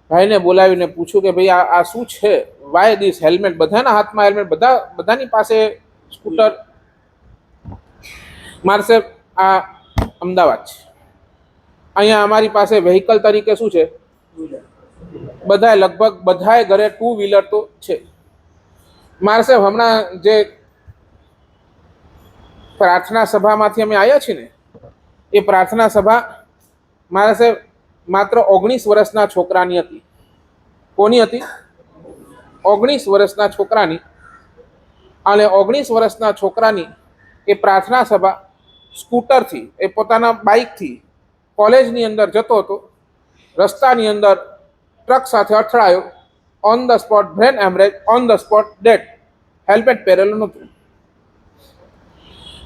[SPEAKER 1] ભાઈને બોલાવીને પૂછ્યું કે ભાઈ આ શું છે? Y this helmet? બધાના હાથમાં હેલ્મેટ, બધાની પાસે સ્કૂટર. મારે આ અમદાવાદ છે, અહીંયા અમારી પાસે વ્હીકલ તરીકે શું છે? લગભગ બધાએ ઘરે 2 વ્હીલર તો છે. મારે સાહેબ હમણાં જે પ્રાર્થના સભામાંથી અમે આવ્યા છીએ ને, એ પ્રાર્થના સભા મારે સાહેબ માત્ર 19 વર્ષના છોકરાની હતી. કોની હતી? 19 વર્ષના છોકરાની. અને 19 વર્ષના છોકરાની એ પ્રાર્થના સભા સ્કૂટરથી, એ પોતાના બાઇકથી કોલેજની અંદર જતો હતો. રસ્તાની અંદર ટ્રક સાથે અથડાયો. On the spot brain haemorrhage, on the spot dead. Helmet પહેરેલું નહોતું.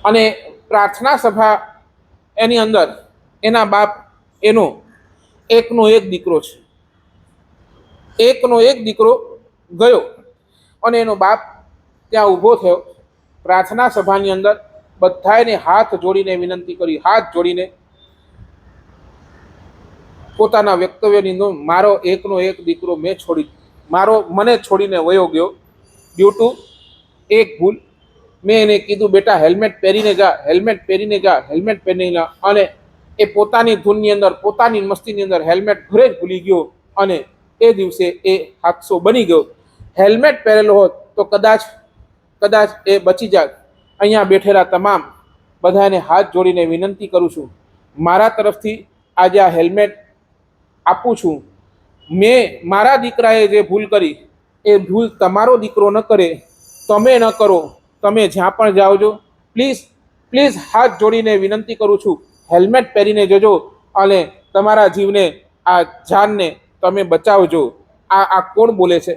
[SPEAKER 1] અને પ્રાર્થના સભા એની અંદર એના બાપ, એકનો એક દીકરો છે. એકનો એક દીકરો ગયો અને એનો બાપ ત્યાં ઊભો થયો. પ્રાર્થના સભાની અંદર બધાને હાથ જોડીને વિનંતી કરી, હાથ જોડીને પોતાના વ્યક્તવ્યની નોંધ. મારો એકનો એક દીકરો મને છોડીને વયો ગયો ડ્યુ ટુ એક ભૂલ. મેં એને કીધું બેટા હેલ્મેટ પહેરીને જા. અને એ પોતાની ધૂનની અંદર, પોતાની મસ્તીની અંદર હેલ્મેટ ઘરે જ ભૂલી ગયો અને એ દિવસે એ હાદસો બની ગયો. હેલ્મેટ પહેરેલો હોત તો કદાચ એ બચી જાત. અહીંયા બેઠેલા તમામ બધાને હાથ જોડીને વિનંતી કરું છું, મારા તરફથી આજે આ હેલ્મેટ આપું છું. મેં મારા દીકરાએ જે ભૂલ કરી એ ભૂલ તમારો દીકરો ન કરે, તમે ન કરો. તમે જ્યાં પણ જાઓ છો પ્લીઝ પ્લીઝ હાથ જોડીને વિનંતી કરું છું, હેલ્મેટ પહેરીને જજો અને તમારા જીવને, આ જાનને તમે બચાવજો. આ કોણ બોલે છે?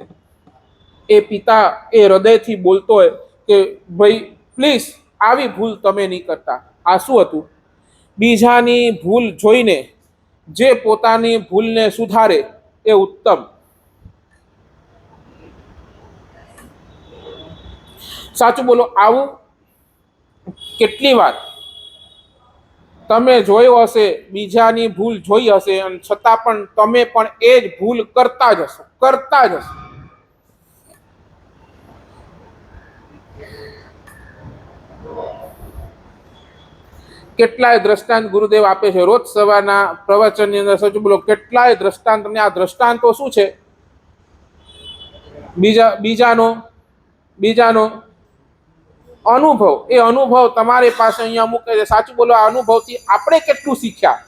[SPEAKER 1] એ પિતા એ હૃદયથી બોલતો હોય કે ભાઈ પ્લીઝ આવી ભૂલ તમે નહીં કરતા. આ શું હતું? બીજાની ભૂલ જોઈને જે પોતાની ભૂલને સુધારે એ ઉત્તમ. સાચું બોલો. આવું કેટલી વાર તમે જોયું હશે, બીજાની ભૂલ જોઈ હશે અને છતાં પણ તમે પણ એ જ ભૂલ કરતા જ હશો. કેટલાય દ્રષ્ટાંત ગુરુદેવ આપે છે રોજ સવારના પ્રવચનની અંદર. સાચું બોલો, કેટલાય દ્રષ્ટાંત. અને આ દ્રષ્ટાંતો શું છે? બીજાનો અનુભવ. એ અનુભવ તમારી પાસે અહીંયા મૂકે છે. સાચું બોલો, આ અનુભવથી આપણે કેટલું શીખ્યા?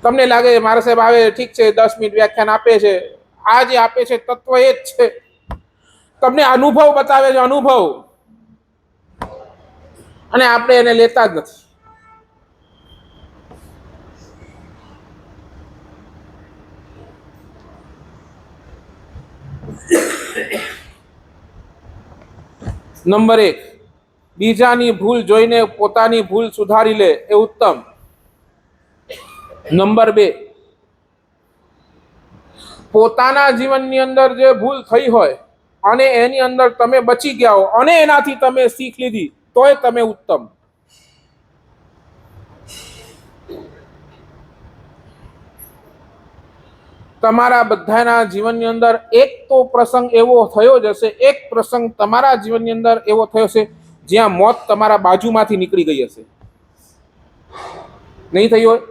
[SPEAKER 1] તમને લાગે મારા સાહેબ આવે, ઠીક છે, 10 મિનિટ વ્યાખ્યાન આપે છે, આ જે આપે છે તત્વ એ જ છે. તમને અનુભવ બતાવે છે, અનુભવ, અને આપણે એને લેતા જ નથી. નંબર 1, બીજાની ભૂલ જોઈને પોતાની ભૂલ સુધારી લે એ ઉત્તમ. નંબર 2, પોતાના જીવનની અંદર જે ભૂલ થઈ હોય અને એની અંદર તમે બચી ગયા હો અને એનાથી તમે શીખ લીધી તોય તમે ઉત્તમ. તમારા બધાના જીવનની અંદર એક તો પ્રસંગ એવો થયો જ હશે, એક પ્રસંગ તમારા જીવનની અંદર એવો થયો હશે જ્યાં મોત તમારા બાજુમાંથી નીકળી ગઈ હશે. નહીં થઈ હોય?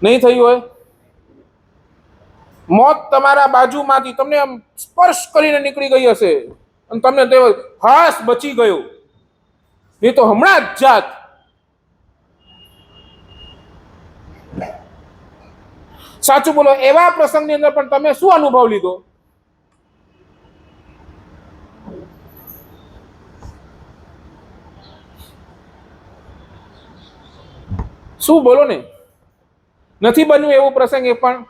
[SPEAKER 1] નહીં થયું હોય? મોત તમારા બાજુમાંથી તમને આમ સ્પર્શ કરીને નીકળી ગઈ હશે અને તમને તે હાસ બચી ગયો, નહીં તો હમણાં જ જાત. સાચું બોલો, એવા પ્રસંગની અંદર પણ તમે શું અનુભવ લીધો? શું બોલો ને? નથી બન્યું એવું પ્રસંગ એ પણ?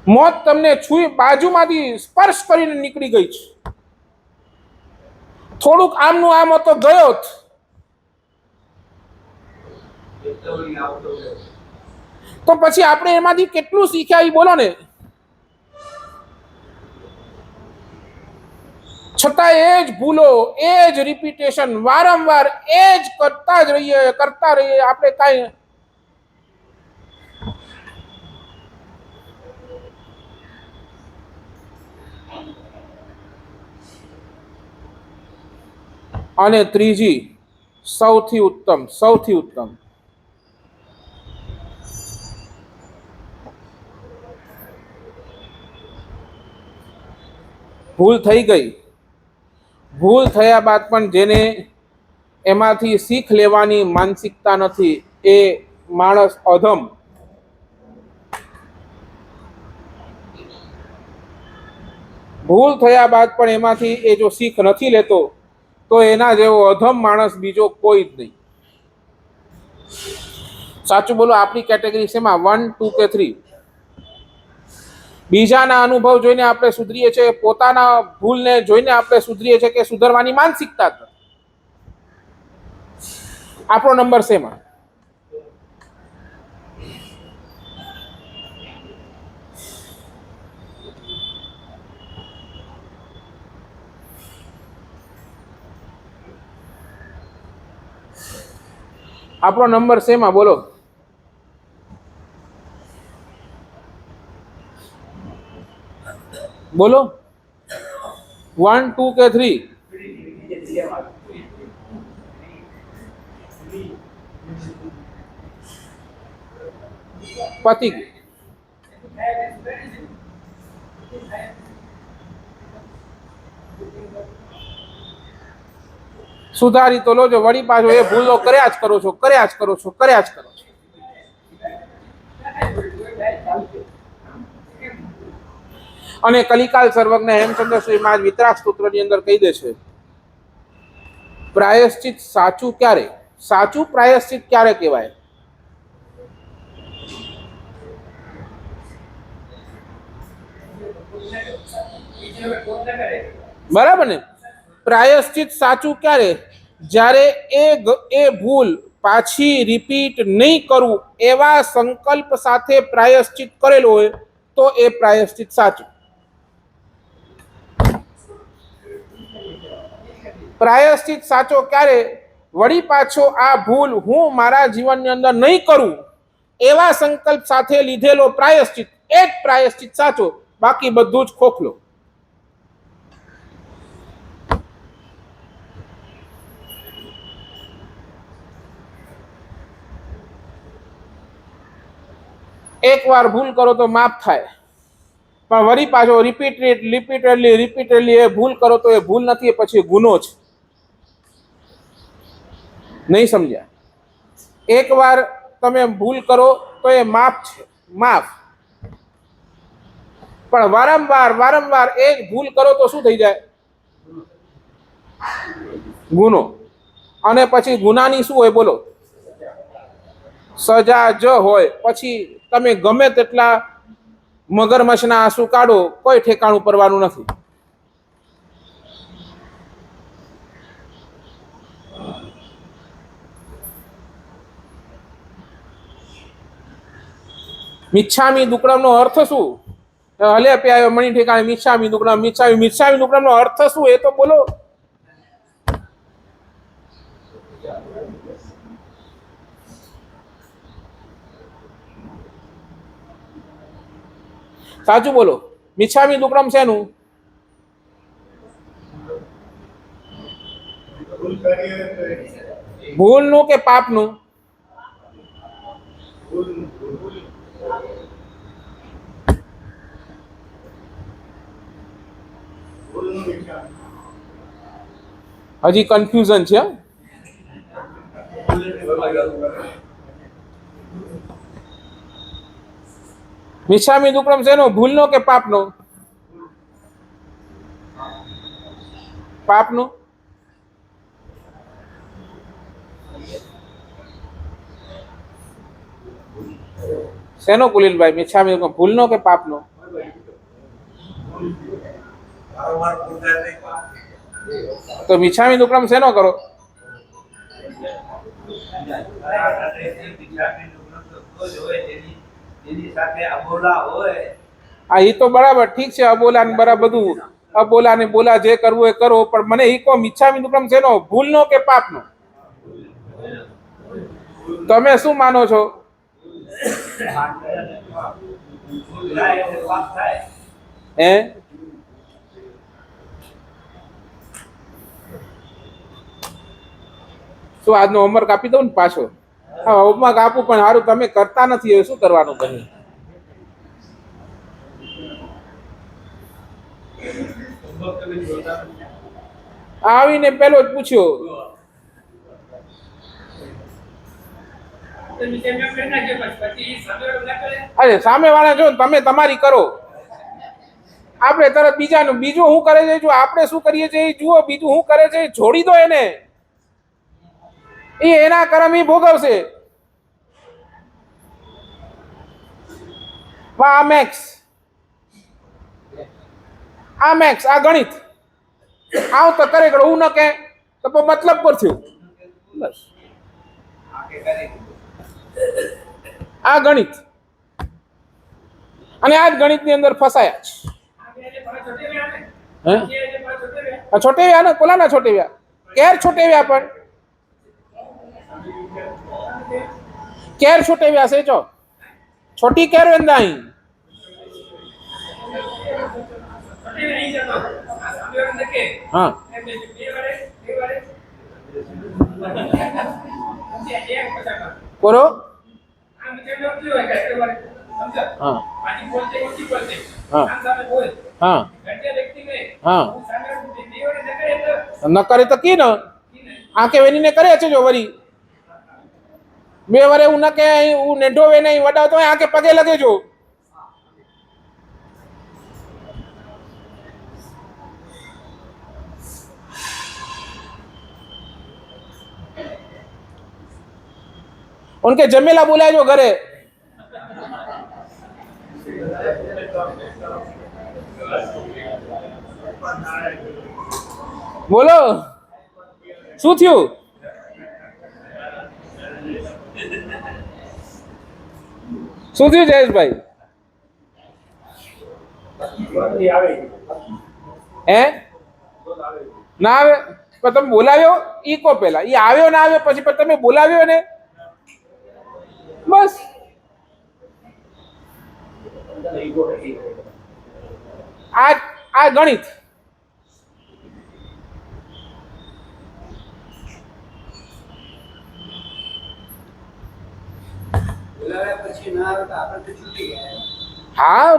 [SPEAKER 1] મોત તમને છુઈ બાજુમાંથી સ્પર્શ કરીને નીકળી ગઈ છે. થોડુંક આમનું આમ હતો, ગયો જ. તો પછી આપણે એમાંથી કેટલું શીખ્યા એ બોલો ને. છતાં એ જ ભૂલો, એ જ રિપીટેશન, વારંવાર એ જ કરતા રહીએ આપણે. કાંઈ અને ત્રીજી સૌથી ઉત્તમ, ભૂલ થઈ ગઈ. ભૂલ થયા બાદ પણ જેને એમાંથી શીખ લેવાની માનસિકતા નથી એ માણસ અધમ. ભૂલ થયા બાદ પણ એમાંથી એ જો શીખ નથી લેતો તો એના જેવો અધમ માણસ બીજો કોઈ જ નહીં. સાચું બોલો, આપણી કેટેગરી શેમાં? 1, 2 કે 3? બીજાના અનુભવ જોઈને આપણે સુધરીએ છીએ, પોતાના ભૂલને જોઈને આપણે સુધરીએ છીએ કે સુધરવાની માનસિકતા? આપણો નંબર શેમાં? આપણો નંબર શેમાં બોલો? બોલો, 1, 2 કે 3? પતી ગયું. સુધારી તો લોજો, વળી પાછો એ ભૂલો કર્યા જ કરો છો, કર્યા જ કરો છો, કર્યા જ કરો છો. અને કલિકાલ સર્વજ્ઞ હેમચંદ્ર શ્રી મહારાજ વિતરાગ સ્તોત્રની અંદર કહી દે છે, પ્રાયશ્ચિત સાચું ક્યારે, સાચું પ્રાયશ્ચિત ક્યારે કહેવાય? બરાબર ને? પ્રાયશ્ચિત સાચું ક્યારે? જ્યારે એ ભૂલ પાછી રિપીટ નહીં કરવું એવા સંકલ્પ સાથે પ્રાયશ્ચિત કરેલો હોય તો એ પ્રાયશ્ચિત સાચું. પ્રાયશ્ચિત સાચો ક્યારે? વળી પાછો આ ભૂલ હું મારા જીવનની અંદર નહીં કરું એવા સંકલ્પ સાથે લીધેલો પ્રાયશ્ચિત, એ જ પ્રાયશ્ચિત સાચો, બાકી બધું જ ખોખલો. એકવાર ભૂલ કરો તો માફ થાય, પણ વળી પાછો રિપીટેડલી એ ભૂલ કરો તો એ ભૂલ નથી, એ પછી ગુનો છે. નહીં સમજ્યા? એકવાર તમે ભૂલ કરો તો એ માફ છે, માફ. પણ વારંવાર એ જ ભૂલ કરો તો શું થઈ જાય? ગુનો. અને પછી ગુનાની શું હોય બોલો? સજા જ હોય. પછી તમે ગમે તેટલા મગરમચ્છના આંસુ કાઢો, કોઈ ઠેકાણું પડવાનું નથી. મિચ્છામી દુક્કડમનો અર્થ શું? હલે પ્યાયો મણી ઠેકાણે મિચ્છામી દુક્કડમ, મિચ્છામી દુક્કડમનો અર્થ શું એ તો બોલો. સાચું બોલો. મિચ્છામી દુક્કડમ શેનું? ભૂલનું કે પાપનું? હજી કન્ફ્યુઝન છે. મિચ્છામી દુક્કડમ શેનો? ભૂલનો કે પાપનો? પાપનો. શેનો કુલીનભાઈ? મિચ્છામી દુક્કડમ ભૂલનો કે પાપનો? તો મિચ્છામી દુક્કડમ શેનો કરો? હા, એ તો બરાબર, ઠીક છે. અબોલા ને બરાબર બધું, અબોલા ને બોલા જે કરવું એ કરો, પણ મને એ કહો, મિચ્છામી દુક્કડમ શેનો? ભૂલનો કે પાપનો? તમે શું માનો છો? હે? શું આજનો હોમવર્ક આપી દઉં ને પાછો? હા, હોમવર્ક આપું, પણ સારું તમે કરતા નથી, હવે શું કરવાનું? બને આવીને પેલો જ પૂછ્યો, અરે સામે વાળા જો તમે તમારી કરો, આપણે તરત બીજાનું. બીજું શું કરે છે જો આપણે શું કરીએ છીએ જુઓ, બીજું શું કરે છે છોડી દો એને, એ એના કર્મ એ ભોગવશે. આ મેક્સ, આ મેક્સ, આ ગણિત, આવ તો કરે હું ન કે તો મતલબ પર થયું. બસ આ ગણિત, અને આ જ ગણિતની અંદર ફસાયા છે. છોટેવ્યા ને કોલાના છોટેવ્યા, કેર છોટેવ્યા, પણ કેર છોટેવ્યા છે જો છોટી કેર વેંદાઈ. હા, કરો हाँ हाँ हाँ हाँ न करे तो की न आके वेनी ने करे છે જો વરી બે વરે હું ન કે હું નેઢો વે નહીં વડાવ તો આકે પગે લગે જો उनके जमेला बुलाए जो घरे बोलो શું થયું શું થયું જયેશભાઈ હે ના આવે પણ તમે બોલાવ્યો ઈ કો પેલા ઈ આવ્યો ના આવ્યો પછી પણ તમે બોલાવ્યો ને બસ આ ગણિત હા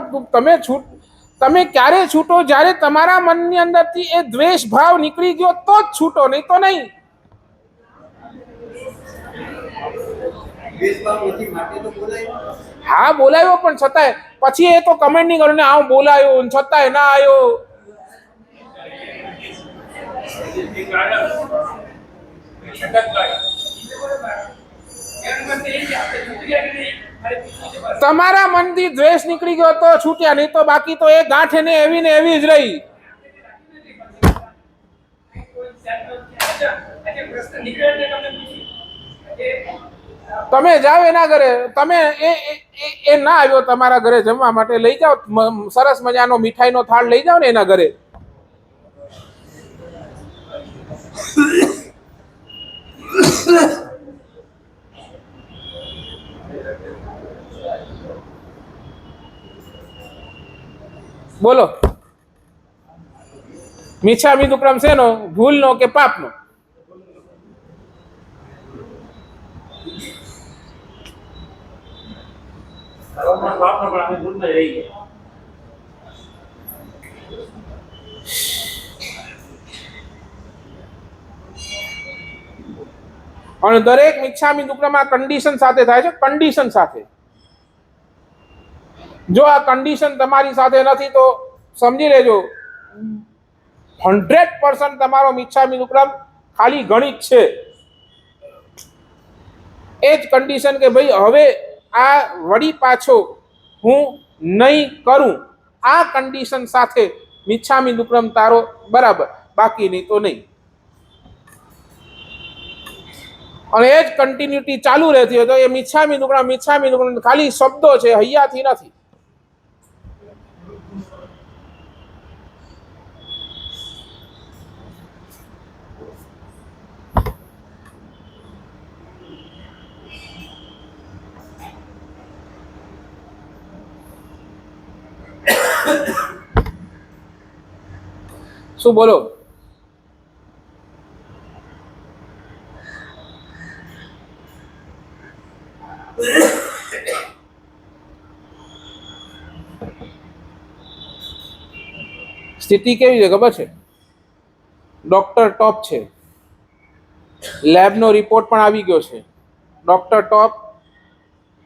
[SPEAKER 1] તમે ક્યારે છૂટો જ્યારે તમારા મનની અંદરથી એ દ્વેષ ભાવ નીકળી ગયો તો જ છૂટો, નહીં તો નહીં. હા બોલાયો પણ છતાંય પછી એ તો કમેન્ટ નહીં કરો ને આ બોલાયો છતાંય ના આવ્યો. તમારા મનથી દ્વેષ નીકળી ગયો તો છૂટ્યા, નહીં તો બાકી તો એ ગાંઠ ને એવી જ રહી. તમે જાઓ એના ઘરે, તમે એ ના આવ્યો તમારા ઘરે જમવા માટે, લઈ જાઓ સરસ મજાનો મીઠાઈનો થાળ લઈ જાઓ ને એના ઘરે. બોલો મિચ્છામિ દુક્કડમ શેનો? ભૂલનો કે પાપનો? અને દરેક મિચ્છામિ દુક્કડમ આ કન્ડિશન સાથે થાય છે. કન્ડિશન સાથે, જો આ કન્ડિશન તમારી સાથે નથી તો સમજી લેજો 100% તમારો મિચ્છામિ દુક્કડમ ખાલી ગણિત છે. એ જ કન્ડિશન કે ભાઈ હવે આ વળી પાછો હું નહીં કરું, આ કન્ડિશન સાથે મિચ્છામિ દુક્કડમ તારો બરાબર, બાકી નહીં તો નહીં. અને એ જ કન્ટિન્યુટી ચાલુ રહેતી હોય તો એ મિચ્છામિ દુક્કડમ ખાલી શબ્દો છે, હૈયાથી નથી. શું બોલો? સ્થિતિ કેવી છે ખબર છે? ડોક્ટર ટોપ છે, લેબનો રિપોર્ટ પણ આવી ગયો છે. ડોક્ટર ટોપ,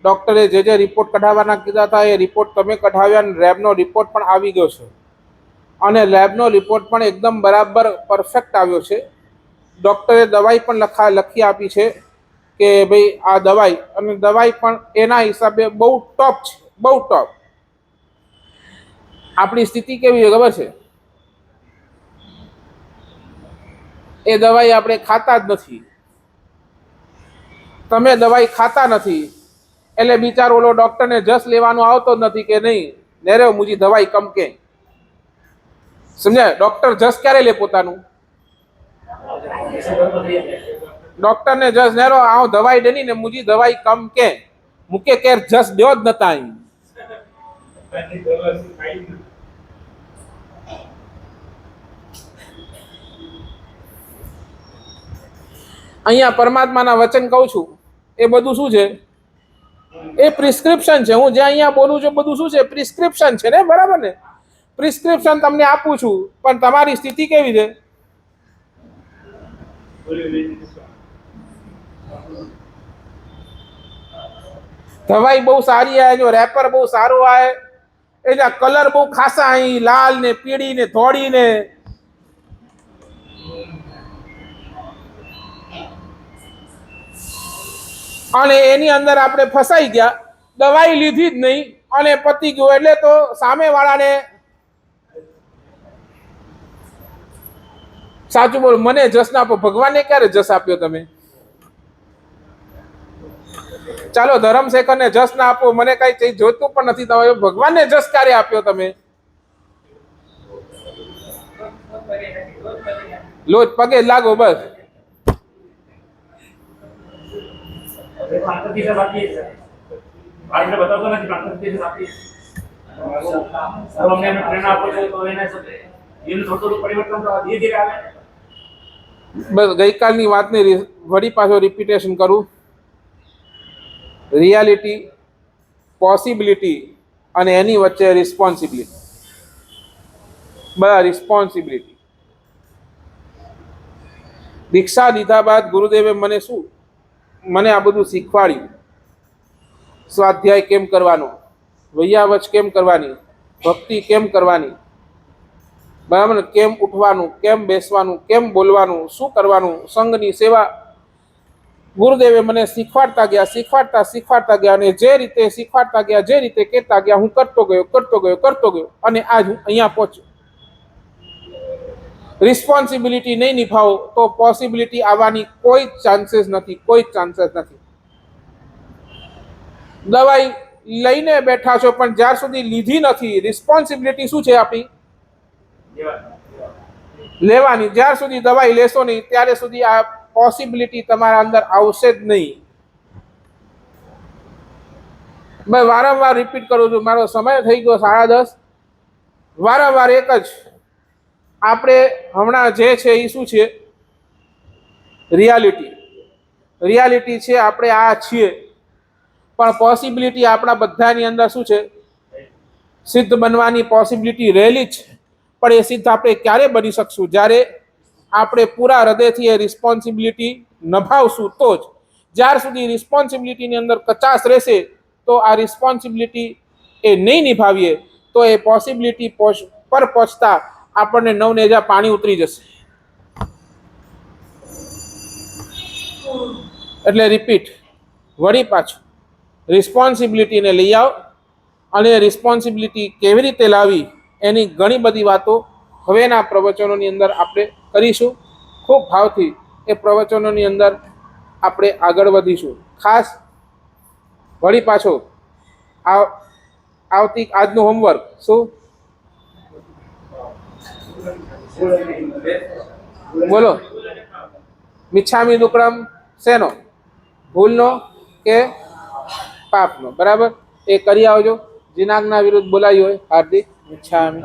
[SPEAKER 1] ડોક્ટરે જે રિપોર્ટ કઢાવવાના કીધા હતા એ રિપોર્ટ તમે કઢાવ્યા, અને લેબનો રિપોર્ટ પણ આવી ગયો છે. અને લેબનો રિપોર્ટ પણ એકદમ બરાબર પરફેક્ટ આવ્યો છે. ડૉક્ટરે દવાઈ પણ લખી આપી છે કે ભાઈ આ દવાઈ, અને દવાઈ પણ એના હિસાબે બહુ ટોપ છે, બહુ ટોપ. આપણી સ્થિતિ કેવી છે ખબર છે? એ દવાઈ આપણે ખાતા જ નથી. તમે દવાઈ ખાતા નથી એટલે બિચારો ઓલો ડૉક્ટરને જસ લેવાનો આવતો જ નથી કે નહીં નેરે મુજી દવાઈ કમ કે. સમજાય? ડોક્ટર જસ ક્યારે લે પોતાનું? ડોક્ટર ને જસ નેરો આવ દવાઈ દેની ને મુજી દવાઈ કમ કે મુકે કેર જસ દ્યો જ નતા. અહીંયા પરમાત્માના વચન કહું છું, એ બધું શું છે? એ પ્રિસ્ક્રિપ્શન છે. હું જ્યાં અહીંયા બોલું છું બધું શું છે? પ્રિસ્ક્રિપ્શન છે ને, બરાબર ને? પ્રિસ્ક્રિપ્શન તમને આપું છું, પણ તમારી સ્થિતિ કેવી છે? દવાઈ બહુ સારી આવે, જો રેપર બહુ સારું આવે, એના કલર બહુ ખાસા અહીં લાલ ને પીળી ને ધોળી ને, અને એની અંદર આપણે ફસાઈ ગયા, દવાઈ લીધી જ નહીં અને પતી ગયું. એટલે તો સામે વાળાને સાચું બોલ, મને જસ ના આપો. ભગવાનને ક્યારે જસ આપ્યો તમે? ચાલો ધર્મ શેખરને જસ ના આપો, મને કઈ જોતું પણ નથી. તમે ભગવાનને જસ ક્યારે આપ્યો તમે? લોજ પગે લાગો બસ. બસ ગઈકાલની વાતને વળી પાછો રિપીટેશન કરું. રિયાલિટી, પોસિબિલિટી અને એની વચ્ચે રિસ્પોન્સિબિલિટી. રિસ્પોન્સિબિલિટી. દીક્ષા લીધા બાદ ગુરુદેવે મને આ બધું શીખવાડ્યું. સ્વાધ્યાય કેમ કરવાનો, વૈયાવચ કેમ કરવાની, ભક્તિ કેમ કરવાની, બરાબર? કેમ ઉઠવાનું, કેમ બેસવાનું, કેમ બોલવાનું, શું કરવાનું, સંઘની સેવા. ગુરુદેવે મને શીખવાડતા ગયા અને જે રીતે શીખવાડતા ગયા, જે રીતે કહેતા ગયા, હું કરતો ગયો અને આજ હું અહીંયા પહોંચ્યો. રિસ્પોન્સિબિલિટી નહીં નિભાવો તો પોસિબિલિટી આવવાની કોઈ ચાન્સીસ નથી. દવાઈ લઈને બેઠા છો, પણ જ્યાર સુધી લીધી નથી, રિસ્પોન્સિબિલિટી શું છે આપણી? લેવાની. જ્યાર સુધી દવાઈ લેશો નહીં ત્યારે સુધી આ પોસિબિલિટી તમારા અંદર આવશે જ નહીં. મેં વારંવાર રિપીટ કરું છું, મારો સમય થઈ ગયો 10:30. વારંવાર એક જ, આપણે હમણાં જે છે એ શું છે? રિયાલિટી છે. આપણે આ છીએ, પણ પોસિબિલિટી આપણા બધાની અંદર શું છે? સિદ્ધ બનવાની પોસિબિલિટી રહેલી જ. પણ એ સિદ્ધ આપણે ક્યારે બની શકશું? જ્યારે આપણે પૂરા હૃદયથી એ રિસ્પોન્સિબિલિટી નિભાવશું તો જ. જ્યાર સુધી રિસ્પોન્સિબિલિટીની અંદર કચાશ રહેશે, તો આ રિસ્પોન્સિબિલિટી એ નહીં નિભાવીએ તો એ પોસિબિલિટી પર પહોંચતા આપણને નવનેજા પાણી ઉતરી જશે. એટલે રિપીટ, વળી પાછું રિસ્પોન્સિબિલિટીને લઈ આવો. અને રિસ્પોન્સિબિલિટી કેવી રીતે લાવી એની ઘણી બધી વાતો હવેના પ્રવચનોની અંદર આપણે કરીશું. ખૂબ ભાવથી એ પ્રવચનોની અંદર આપણે આગળ વધીશું. ખાસ વળી પાછો આજનું હોમવર્ક શું? બોલો. મિચ્છામી દુક્કડમ શેનો? ભૂલનો કે પાપનો? બરાબર, એ કરી આવજો. જીનાગના વિરુદ્ધ બોલાયું હોય હાર્દિક મિચ્છામી.